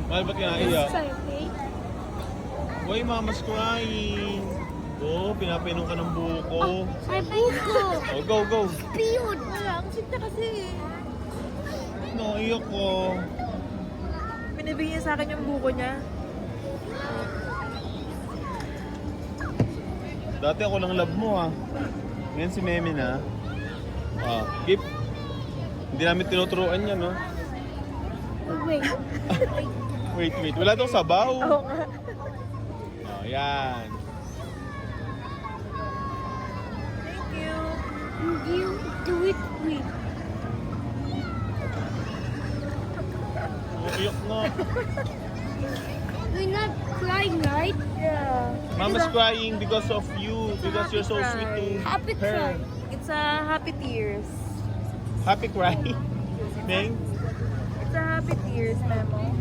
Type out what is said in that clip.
Mahal, ba't ka naiyak? Exciting. Why, mama's crying? Oh, pinapainom ka ng buko. Ay, buko. Oh, go, go. Piyod. Wala, ang sinta kasi. Naiyak ko. Pinibigyan niya sa akin yung buko niya. Dati ako lang love mo ah. Ngayon si Meme na. Ah, keep. Hindi namin tinuturuan yan, no? Wait. Wait. Wala daw sabaw. Oo nga. Oh, yan. Thank you. You do it with. Iyak nga. You're not crying, right? Yeah. Mama's crying because of you. Because you're so sweet to Happy her. cry. It's a happy tears. Happy cry. Meng? It's a happy tears, Memo.